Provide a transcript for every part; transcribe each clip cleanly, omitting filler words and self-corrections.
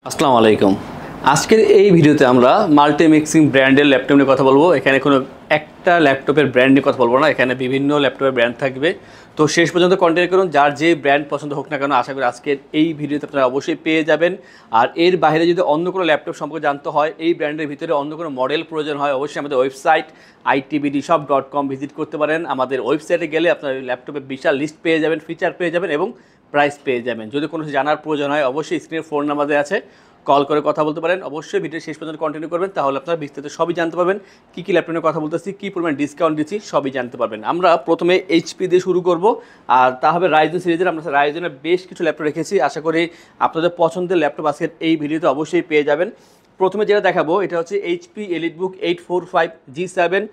আসসালামু আলাইকুম। আজকের এই ভিডিওতে আমরা মাল্টিমিক্সিং ব্র্যান্ডের ল্যাপটপ নিয়ে কথা বলবো। এখানে কোনো একটা ল্যাপটপের ব্র্যান্ড নিয়ে কথা বলবো না, এখানে বিভিন্ন ল্যাপটপের ব্র্যান্ড থাকবে। তো শেষ পর্যন্ত কন্টিনিউ করুন, যার যে ব্র্যান্ড পছন্দ হোক না কেন আশা করি আজকের এই ভিডিওতে আপনারা অবশ্যই পেয়ে যাবেন। আর এর বাইরে যদি অন্য কোনো ল্যাপটপ সম্পর্কে জানতে হয়, এই ব্র্যান্ডের ভিতরে অন্য কোনো মডেল প্রয়োজন হয়, অবশ্যই আমাদের ওয়েবসাইট itbdshop.com ভিজিট করতে পারেন। আমাদের ওয়েবসাইটে গেলে আপনার ল্যাপটপের বিশাল লিস্ট পেয়ে যাবেন, ফিচার পেয়ে যাবেন এবং প্রাইস পেয়ে যাবেন। যদি কোনো জানার প্রয়োজন হয় অবশ্যই স্ক্রিনে ফোন নাম্বার দেওয়া আছে, কল করে কথা বলতে পারেন। অবশ্যই ভিডিও শেষ পর্যন্ত কন্টিনিউ করবেন, তাহলে আপনারা বিস্তারিত সবই জানতে পারবেন। কী কী ল্যাপটপের কথা বলতেছি, কী পরিমাণ ডিসকাউন্ট দিচ্ছি সবই জানতে পারবেন। আমরা প্রথমে এইচপি দিয়ে শুরু করব, আর তা হবে রাইজেন সিরিজের। আমরা রাইজেনের বেশ কিছু ল্যাপটপ রেখেছি, আশা করি আপনাদের পছন্দের ল্যাপটপ আজকের এই ভিডিওতে অবশ্যই পেয়ে যাবেন। প্রথমে যেটা দেখাবো এটা হচ্ছে এইচপি এলিটবুক 845G7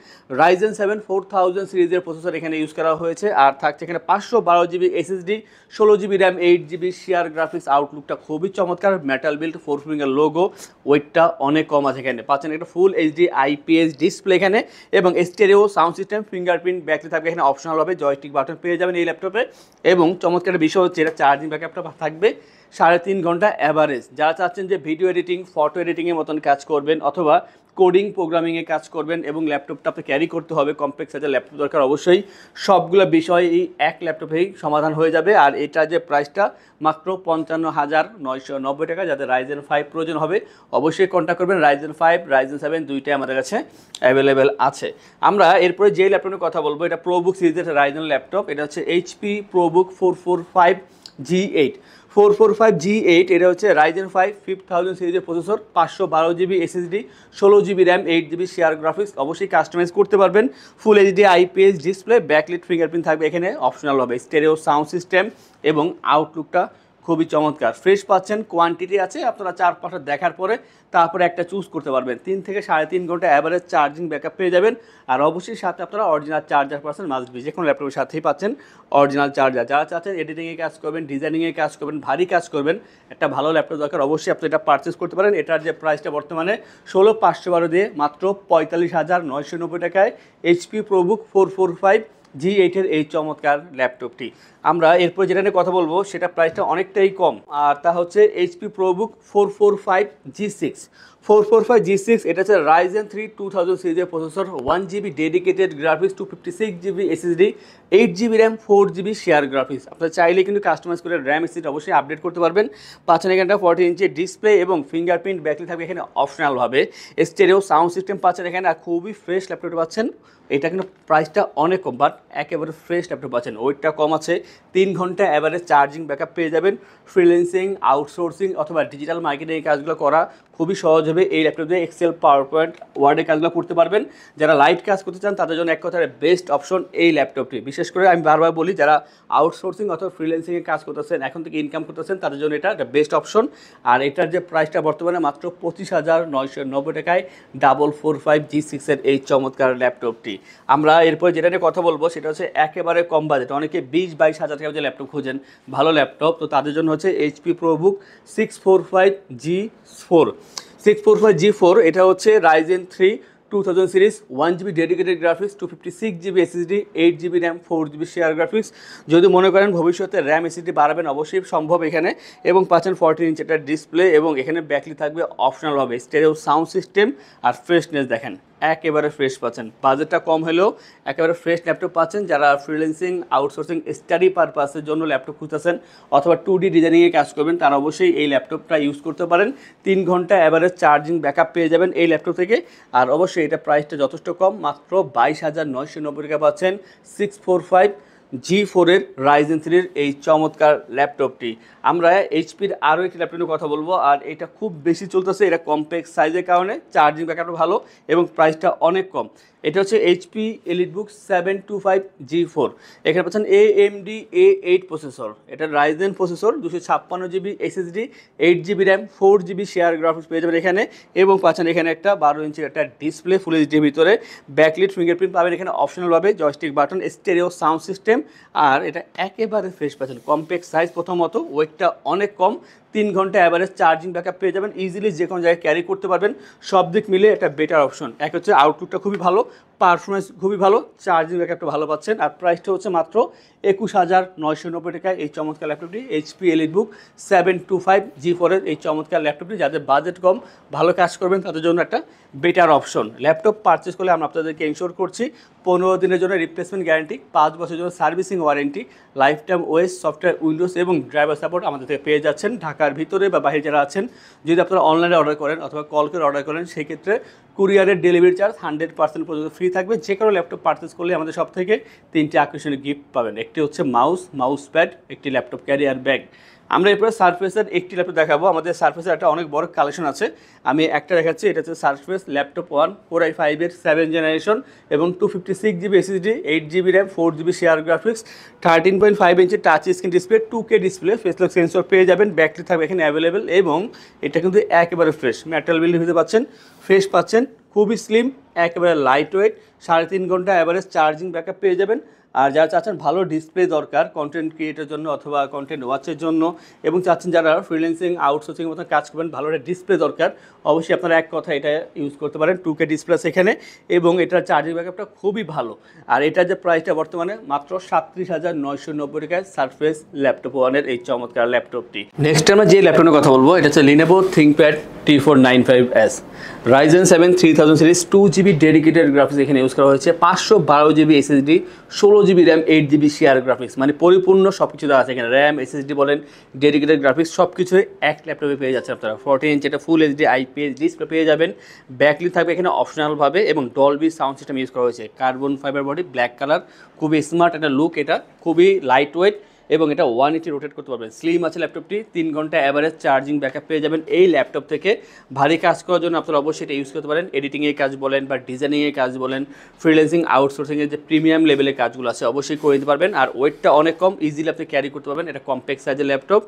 রাইজেন 7 4000 সিরিজের প্রসেসর এখানে ইউজ করা হয়েছে। আর থাকছে এখানে 512GB SSD, 16GB RAM, 8GB share graphics. আউটলুকটা খুবই চমৎকার, মেটাল বিল্ড, 4 ফিঙ্গার লোগো, ওয়েটটা অনেক কম আছে। এখানে পাচ্ছেন একটা ফুল এইচডি আইপিএস ডিসপ্লে এখানে, এবং stereo sound system, fingerprint battery থাকবে এখানে অপশনালভাবে, জয়স্টিক বাটন পেয়ে যাবেন এই ল্যাপটপে। এবং চমৎকার বিষয় হচ্ছে এটা চার্জিং ব্যাকআপটা থাকবে 3.5 ঘন্টা অ্যাভারেজ। যারা চাচ্ছেন যে ভিডিও এডিটিং, ফটো এডিটিংয়ের মতন কাজ করবেন অথবা কোডিং প্রোগ্রামিংয়ে কাজ করবেন এবং ল্যাপটপটা আপনি ক্যারি করতে হবে, কমপ্লেক্স সাইজের ল্যাপটপ দরকার, অবশ্যই সবগুলো বিষয় এই এক ল্যাপটপেই সমাধান হয়ে যাবে। আর এটা যে প্রাইসটা মাত্র 55,990 টাকা। যাদের রাইজেন 5 প্রয়োজন হবে অবশ্যই কন্ট্যাক্ট করবেন। রাইজেন 5, রাইজেন 7 দুইটাই আমাদের কাছে অ্যাভেলেবেল আছে। আমরা এরপরে যে ল্যাপটপের কথা বলবো এটা প্রোবুক সিরিজের রাইজেন ল্যাপটপ। এটা হচ্ছে এইচপি প্রোবুক 445G8 445G8। এটা হচ্ছে রাইজেন 5 5000 সিরিজের processor, 512GB SSD, 16GB RAM, 8GB share graphics. অবশ্যই কাস্টমাইজ করতে পারবেন। Full HD IPS display, backlit fingerprint থাকবে এখানে অপশনাল হবে, স্টেরিও সাউন্ড সিস্টেম এবং আউটলুকটা খুবই চমৎকার। ফ্রেশ পাচ্ছেন, কোয়ান্টিটি আছে, আপনারা 4-5টা দেখার পরে তারপরে একটা চুজ করতে পারবেন। 3 থেকে 3.5 ঘন্টা অ্যাভারেজ চার্জিং ব্যাকআপ পেয়ে যাবেন। আর অবশ্যই সাথে আপনারা অরিজিনাল চার্জার পাচ্ছেন, মাস্ট বি, যে কোনো ল্যাপটপের সাথেই পাচ্ছেন অরিজিনাল চার্জার। যারা চাচ্ছেন এডিটিংয়ে কাজ করবেন, ডিজাইনিংয়ে কাজ করবেন, ভারী কাজ করবেন, একটা ভালো ল্যাপটপ দরকার, অবশ্যই আপনি এটা পারচেস করতে পারেন। এটার যে প্রাইসটা বর্তমানে 16,512 দিয়ে মাত্র 45,990 টাকায় এইচপি প্রোবুক 445G8 এই চমৎকার ল্যাপটপটি। আমরা এরপর যেটা নিয়ে কথা বলবো সেটা প্রাইসটা অনেকটাই কম, আর তা হচ্ছে এইচপি প্রোবুক 445G6 445G6। এটা হচ্ছে রাইজেন 3 2000 সিরিজের processor, 1GB dedicated graphics, 256GB SSD, 8GB RAM, 4GB share graphics. আপনারা চাইলে কিন্তু কাস্টমাইজ করে র্যাম এসএসডি অবশ্যই আপডেট করতে পারবেন। পাচ্ছেন এখানে 40 ইঞ্চি ডিসপ্লে এবং ফিঙ্গারপ্রিন্ট ব্যাকলাইট থাকবে এখানে অপশনালভাবে, স্টেরিও সাউন্ড সিস্টেম পাচ্ছেন এখানে। আর খুবই ফ্রেশ ল্যাপটপ পাচ্ছেন। এটা কিন্তু প্রাইসটা অনেক কম, বাট একেবারে ফ্রেশ ল্যাপটপ পাচ্ছেন, ওয়েটটা কম আছে, 3 ঘন্টা অ্যাভারেজ চার্জিং ব্যাকআপ পেয়ে যাবেন। ফ্রিল্যান্সিং, আউটসোর্সিং অথবা ডিজিটাল মার্কেটিং এই কাজগুলো করা খুবই সহজ হবে এই ল্যাপটপ দিয়ে। এক্সেল, পাওয়ার পয়েন্ট, ওয়ার্ডের কাজগুলো করতে পারবেন। যারা লাইট কাজ করতে চান তাদের জন্য এক কথায় বেস্ট অপশন এই ল্যাপটপটি। বিশেষ করে আমি বারবার বলি, যারা আউটসোর্সিং অথবা ফ্রিল্যান্সিংয়ে কাজ করতেছেন, এখন থেকে ইনকাম করতেছেন, তাদের জন্য এটা বেস্ট অপশন। আর এটার যে প্রাইসটা বর্তমানে মাত্র 25,990 টাকায় 445G6 এই চমৎকার ল্যাপটপটি। আমরা এরপর যেটা নিয়ে কথা বলবো সেটা হচ্ছে একেবারে কম বাজেট। অনেকে 20-22 হাজার টাকা যে ল্যাপটপ খুঁজেন, ভালো ল্যাপটপ, তো তাদের জন্য হচ্ছে এইচপি প্রোবুক 645G4 এটা হচ্ছে Ryzen 3 2000 series, 1GB dedicated graphics, 256GB SSD, 8GB RAM, 4GB share graphics. যদি মনে করেন ভবিষ্যতে র্যাম এসএসডি বাড়াবেন অবশ্যই সম্ভব এখানে। এবং পাচ্ছেন 14 ইঞ্চি একটা ডিসপ্লে এবং এখানে ব্যাকলি থাকবে অপশনাল হবে, স্টেরিও সাউন্ড সিস্টেম। আর ফ্রেশনেস দেখেন, একেবারে ফ্রেশ পাচ্ছেন। বাজেটটা কম হলেও একেবারে ফ্রেশ ল্যাপটপ পাচ্ছেন। যারা ফ্রিল্যান্সিং, আউটসোর্সিং, স্টাডি পারপাসের জন্য ল্যাপটপ খুঁজতেছেন অথবা 2D ডিজাইনিংয়ে কাজ করবেন, তারা অবশ্যই এই ল্যাপটপটা ইউজ করতে পারেন। 3 ঘন্টা অ্যাভারেজ চার্জিং ব্যাকআপ পেয়ে যাবেন এই ল্যাপটপ থেকে। আর অবশ্যই এটা প্রাইসটা যথেষ্ট কম, মাত্র 22,990 টাকা পাচ্ছেন 645G4 রাইজেন 3 এই চমৎকার ল্যাপটপটি। আমরা এইচপির আরও একটি ল্যাপটপের কথা বলবো, আর এটা খুব বেশি চলতেছে। এটা কম্প্যাক্ট সাইজের কারণে চার্জিং ব্যাকআপটা ভালো এবং প্রাইসটা অনেক কম। এটা হচ্ছে এইচপি এলিটবুক 725G4। এখানে পাচ্ছেন AMD A8 প্রসেসর, এটা Ryzen processor, 256GB SSD, 8GB RAM, 4GB share graphics পেয়ে যাবেন এখানে। এবং পাচ্ছেন এখানে একটা 12 ইঞ্চির একটা ডিসপ্লে, ফুল এইচডির ভিতরে, ব্যাকলিট ফিঙ্গারপ্রিন্ট পাবেন এখানে অপশনালভাবে, joystick button, stereo sound system. আর এটা একেবারে ফ্রেশ পাচ্ছেন, কম্প্যাক্ট সাইজ, প্রথমত ওয়েটটা অনেক কম, 3 ঘন্টা অ্যাভারেজ চার্জিং ব্যাকআপ পেয়ে যাবেন, ইজিলি যে কোনো জায়গায় ক্যারি করতে পারবেন। সব দিক মিলে একটা বেটার অপশন। এক হচ্ছে আউটলুকটা খুবই ভালো, পারফরমেন্স খুবই ভালো, চার্জিং ব্যাকআপটা ভালো পাচ্ছেন। আর প্রাইসটা হচ্ছে মাত্র 21,990 টাকায় এই চমৎকার ল্যাপটপটি HP EliteBook 725 G4 এর এই চমৎকার ল্যাপটপটি। যাদের বাজেট কম, ভালো কাজ করবেন, তাদের জন্য একটা বেটার অপশন। ল্যাপটপ পারচেস করলে আমরা আপনাদেরকে ইনশোর করছি 15 দিনের জন্য রিপ্লেসমেন্ট গ্যারান্টি, 5 বছরের জন্য servicing warranty, life time OS software Windows এবং ড্রাইভার সাপোর্ট আমাদের থেকে পেয়ে যাচ্ছেন। ঢাকার ভিতরে বা বাইরে যারা আছেন, যদি আপনারা অনলাইনে অর্ডার করেন অথবা কল করে অর্ডার করেন, সেই ক্ষেত্রে কুরিয়ারের ডেলিভারি চার্জ 100% পর্যন্ত ফ্রি থাকবে। যে কোনো ল্যাপটপ পারচেস করলে আমাদের সব থেকে 3টি আকর্ষণীয় গিফট পাবেন। একটি হচ্ছে মাউস প্যাড, একটি ল্যাপটপ ক্যারিয়ার ব্যাগ। আমরা এরপরে সারফেসের একটি ল্যাপটপ দেখাবো। আমাদের সারফেসের একটা অনেক বড় কালেকশন আছে, আমি একটা দেখাচ্ছি। এটা হচ্ছে সারফেস ল্যাপটপ 1 Core i5 এর 7th জেনারেশন এবং 256GB SSD, 8GB RAM, 4GB share graphics, 13.5 ইঞ্চি touch screen display, 2K display, face lock sensor পেয়ে যাবেন। ব্যাটারি থাকবে এখানে অ্যাভেলেবেল এবং এটা কিন্তু একেবারে ফ্রেশ মেটাল বিল্ড হতে পাচ্ছেন, ফ্রেশ পাচ্ছেন, খুবই স্লিম, একেবারে লাইট ওয়েট, 3.5 ঘন্টা অ্যাভারেজ চার্জিং ব্যাকআপ পেয়ে যাবেন। আর যারা চাচ্ছেন ভালো ডিসপ্লে দরকার কন্টেন্ট ক্রিয়েটের জন্য অথবা কন্টেন্ট ওয়াচের জন্য, এবং চাচ্ছেন যারা ফ্রিল্যান্সিং আউটসোর্সিংয়ের মতো কাজ করবেন, ভালো একটা ডিসপ্লে দরকার, অবশ্যই আপনারা এক কথা এটা ইউজ করতে পারেন। 2K ডিসপ্লে এখানে এবং এটার চার্জিং ব্যাকআপটা খুবই ভালো। আর এটার যে প্রাইসটা বর্তমানে মাত্র 37,990 টাকায় সারফেস ল্যাপটপ 1 এর এই চমৎকার ল্যাপটপটি। নেক্সট আমরা যে ল্যাপটপের কথা বলবো, এটা হচ্ছে Lenovo ThinkPad T495S, Ryzen 7 3000 series, 2GB dedicated graphics এখানে ইউজ করা হয়েছে, 512GB SSD, 16GB RAM, 8GB share graphics, মানে পরিপূর্ণ সব কিছু দেওয়া আছে এখানে। র্যাম, SSD বলেন, ডেডিকেটেড গ্রাফিক্স সব কিছুই এক ল্যাপটপে পেয়ে যাচ্ছে আপনারা। 14 ইঞ্চি একটা ফুল HD IPS ডিসপ্লে পেয়ে যাবেন। ব্যাকলিট থাকবে এখানে অপশনালভাবে এবং ডলবি সাউন্ড সিস্টেম ইউজ করা হয়েছে। Carbon fibre body, black colour, খুবই স্মার্ট একটা লুক, এটা খুবই লাইট ওয়েট এবং এটা 180 রোটেট করতে পারবেন। স্লিম আছে ল্যাপটপটি, 3 ঘন্টা অ্যাভারেজ চার্জিং ব্যাকআপ পেয়ে যাবেন এই ল্যাপটপ থেকে। ভারী কাজ করার জন্য আপনারা অবশ্যই এটা ইউজ করতে পারেন। এডিটিংয়ের কাজ বলেন বা ডিজাইনিংয়ের কাজ বলেন, ফ্রিল্যান্সিং আউটসোর্সিংয়ের যে প্রিমিয়াম লেভেলের কাজগুলো আছে অবশ্যই করে দিতে পারবেন। আর ওয়েটটা অনেক কম, ইজিলি আপনি ক্যারি করতে পারবেন। এটা কম্প্যাক্ট সাইজের ল্যাপটপ।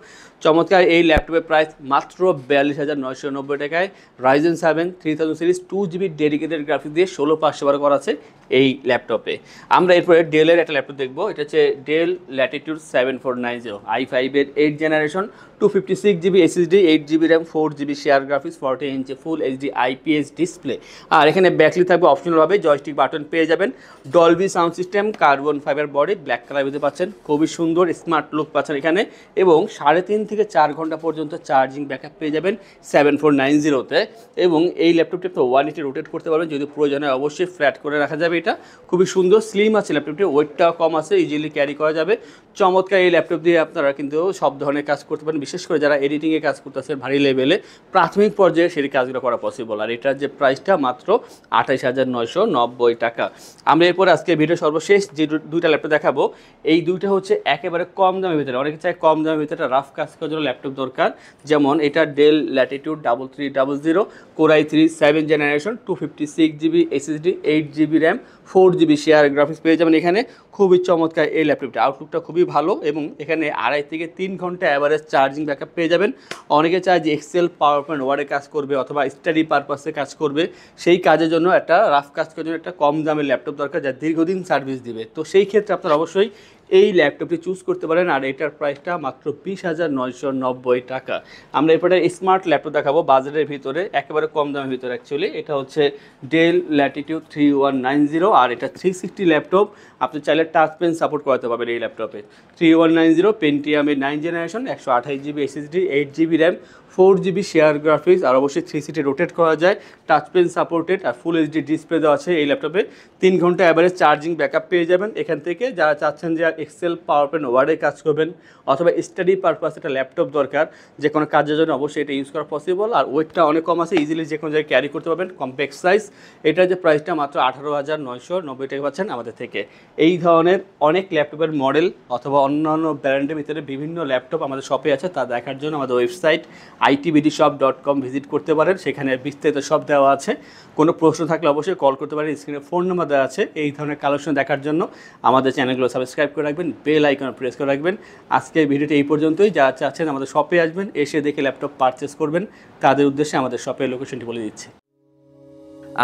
চমৎকার এই ল্যাপটপের প্রাইস মাত্র 42,990 টাকায়। Ryzen 7 3000 series, 2GB dedicated graphics দিয়ে 16/512 করা আছে এই ল্যাপটপে। আমরা এরপরে ডেলের একটা ল্যাপটপ দেখবো। এটা হচ্ছে ডেল ল্যাটিটিউড 7490 i5 এর 8th generation, 256GB SSD, 8GB RAM, 4GB share graphics, 14 ইঞ্চি ফুল HD IPS ডিসপ্লে। আর এখানে ব্যাকলি থাকবে অপশনালভাবে, জয়স্টিক বাটন পেয়ে যাবেন, Dolby sound system, carbon fibre body, black colour বুঝতে পাচ্ছেন, খুবই সুন্দর স্মার্ট লুক পাচ্ছেন এখানে এবং 3.5 থেকে 4 ঘন্টা পর্যন্ত চার্জিং ব্যাকআপ পেয়ে যাবেন 7490-তে। এবং এই ল্যাপটপটি আপনি 180 রোটেট করতে পারবেন, যদি প্রয়োজন হয় অবশ্যই ফ্ল্যাট করে রাখা যাবে। এটা খুবই সুন্দর, স্লিম আছে ল্যাপটপটি, ওয়েটটাও কম আছে, ইজিলি ক্যারি করা যাবে। চমৎকার এই ল্যাপটপ দিয়ে আপনারা কিন্তু সব ধরনের কাজ করতে পারেন, বিশেষ করে যারা এডিটিংয়ে কাজ করতেছে ভারী লেভেলে, প্রাথমিক পর্যায়ে সেই কাজগুলো করা পসিবল। আর এটার যে প্রাইসটা মাত্র 28,990 টাকা। আমরা এরপরে আজকে ভিডিও সর্বশেষ যে দুইটা ল্যাপটপ দেখাবো, এই দুইটা হচ্ছে একেবারে কম দামের ভিতরে। অনেকে চায় কম দামের ভিতরে রাফ কাজ করার জন্য ল্যাপটপ দরকার, যেমন এটা del Latitude 3300 Core i3 7th generation, 256GB SSD, 8GB RAM, 4GB share graphics পেয়ে যাবেন এখানে। খুবই চমৎকার এই ল্যাপটপটা, আউটলুকটা খুবই ভালো এবং এখানে 2.5 থেকে 3 ঘন্টা অ্যাভারেজ চার্জিং ব্যাকআপ পেয়ে যাবেন। অনেকে চায় যে এক্সেল, পাওয়ার পয়েন্ট, ওয়ার্ডে কাজ করবে অথবা স্টাডি পারপাসে কাজ করবে, সেই কাজের জন্য একটা রাফ কাজ করার জন্য একটা কম দামের ল্যাপটপ দরকার যা দীর্ঘদিন সার্ভিস দিবে। তো সেই ক্ষেত্রে আপনারা অবশ্যই এই ল্যাপটপটি চুজ করতে পারেন। আর এটার প্রাইসটা মাত্র 20,990 টাকা। আমরা এরপরে স্মার্ট ল্যাপটপ দেখাবো বাজারের ভিতরে, একেবারে কম দামের ভিতরে অ্যাকচুয়ালি। এটা হচ্ছে ডেল ল্যাটিটিউড 3190 আর এটা 360 ল্যাপটপ। আপনি চাইলে টাচ পেন সাপোর্ট করাতে পারবেন এই ল্যাপটপে। 3190 পেন্টিয়ামের 9th generation, 128GB SSD, 8GB RAM, 4GB share graphics, আর অবশ্যই 360 রোটেট করা যায়, টাচ পেন সাপোর্টেড আর ফুল HD ডিসপ্লে দেওয়া আছে এই ল্যাপটপে। 3 ঘন্টা অ্যাভারেজ চার্জিং ব্যাকআপ পেয়ে যাবেন এখান থেকে। যারা চাচ্ছেন যে এক্সেল, পাওয়ার পয়েন্ট, ওয়ার্ডে কাজ করবেন অথবা স্টাডি পারপাস একটা ল্যাপটপ দরকার যে কোনো কাজের জন্য, অবশ্যই এটা ইউজ করা পসিবল। আর ওয়েটটা অনেক কম আছে, ইজিলি যে কোনো জায়গায় ক্যারি করতে পারবেন, কম্প্যাক্ট সাইজ। এটার যে প্রাইসটা মাত্র 18,990 টাকা পাচ্ছেন আমাদের থেকে। এই ধরনের অনেক ল্যাপটপের মডেল অথবা অন্যান্য ব্র্যান্ডের ভিতরে বিভিন্ন ল্যাপটপ আমাদের শপে আছে, তা দেখার জন্য আমাদের ওয়েবসাইট itbdshop.com ভিজিট করতে পারেন, সেখানে বিস্তারিত সব দেওয়া আছে। কোনো প্রশ্ন থাকলে অবশ্যই কল করতে পারেন, স্ক্রিনে ফোন নাম্বার দেওয়া আছে। এই ধরনের কালেকশন দেখার জন্য আমাদের চ্যানেলগুলো সাবস্ক্রাইব করে রাখবেন, বেল আইকন প্রেস করে রাখবেন। আজকের ভিডিওটি এই পর্যন্তই। যারা চাচ্ছেন আমাদের শপে আসবেন, এসে দেখে ল্যাপটপ পারচেস করবেন, তাদের উদ্দেশ্যে আমাদের শপের লোকেশনটি বলে দিচ্ছি।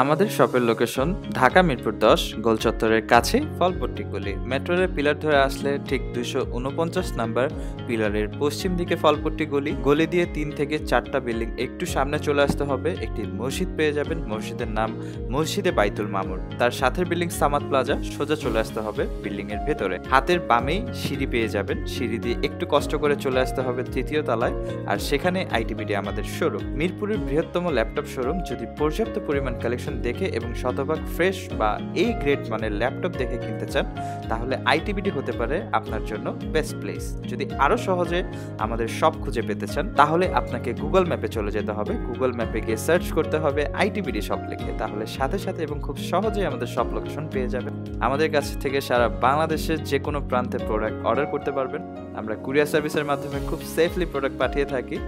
আমাদের শপের লোকেশন ঢাকা মিরপুর 10 গোল চত্বরের কাছে ফলপট্টি গলি। মেট্রো রেল পিলার ধরে আসলে ঠিক 249 নাম্বার পিলারের পশ্চিম দিকে ফলপট্টি গলি। গলি দিয়ে 3 থেকে 4টা বিল্ডিং একটু সামনে চলে আসতে হবে, একটি মসজিদ পেয়ে যাবেন। মসজিদের নাম মসজিদে বাইতুল মামুর। তার সাথের বিল্ডিং সামাদ প্লাজা, সোজা চলে আসতে হবে বিল্ডিং এর ভেতরে। হাতের বামেই সিঁড়ি পেয়ে যাবেন, সিঁড়ি দিয়ে একটু কষ্ট করে চলে আসতে হবে 3য় তলায়, আর সেখানে আইটিবিডি আমাদের শোরুম। মিরপুরের বৃহত্তম ল্যাপটপ শোরুম। যদি পর্যাপ্ত পরিমাণ কালেকশন দেখে এবং শতভাগ ফ্রেশ বা এই গ্রেড মানের ল্যাপটপ দেখে কিনতে চান, তাহলে আইটিবিডি হতে পারে আপনার জন্য বেস্ট প্লেস। যদি আরো সহজে আমাদের শপ খুঁজে পেতে চান, তাহলে আপনাকে গুগল ম্যাপে চলে যেতে হবে। গুগল ম্যাপে গিয়ে সার্চ করতে হবে আইটিবিডি শপ লিখে, তাহলে সাথে সাথে এবং খুব সহজেই আমাদের শপ লোকেশন পেয়ে যাবেন। আমাদের কাছ থেকে সারা বাংলাদেশের যে কোনো প্রান্তে প্রোডাক্ট অর্ডার করতে পারবেন। আমরা কুরিয়ার সার্ভিসের মাধ্যমে খুব সেফলি প্রোডাক্ট পাঠিয়ে থাকি।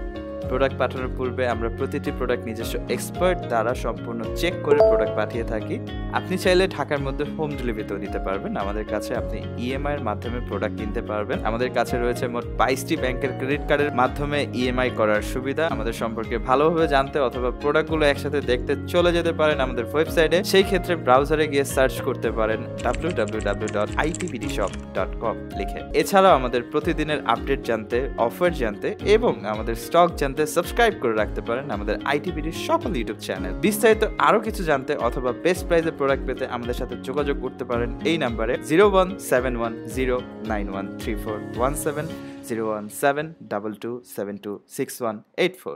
প্রোডাক্ট পাঠানোর পূর্বে আমরা প্রতিটি প্রোডাক্ট নিজস্ব এক্সপার্ট দ্বারা সম্পূর্ণ চেক করে প্রোডাক্ট পাঠিয়ে থাকি। আপনি চাইলে ঢাকার মধ্যে হোম ডেলিভারিতেও দিতে পারবেন। আমাদের কাছে আপনি ইএমআই এর মাধ্যমে প্রোডাক্ট কিনতে পারবেন। আমাদের কাছে রয়েছে মোট 22টি ব্যাংকের ক্রেডিট কার্ডের মাধ্যমে ইএমআই করার সুবিধা। আমাদের সম্পর্কে ভালোভাবে জানতে অথবা প্রোডাক্টগুলো একসাথে দেখতে চলে যেতে পারেন আমাদের ওয়েবসাইটে। সেই ক্ষেত্রে ব্রাউজারে গিয়ে সার্চ করতে পারেন www.itbdshop.com লিখে। এছাড়াও আমাদের প্রতিদিনের আপডেট জানতে, অফার জানতে এবং আমাদের স্টক জানতে সাবস্ক্রাইব করে রাখতে পারেন আমাদের আইটিবিডির সকল ইউটিউব চ্যানেল। বিস্তারিত আরো কিছু জানতে অথবা বেস্ট প্রাইসে প্রোডাক্ট পেতে আমাদের সাথে যোগাযোগ করতে পারেন এই নাম্বারে 01710913417 01722726184।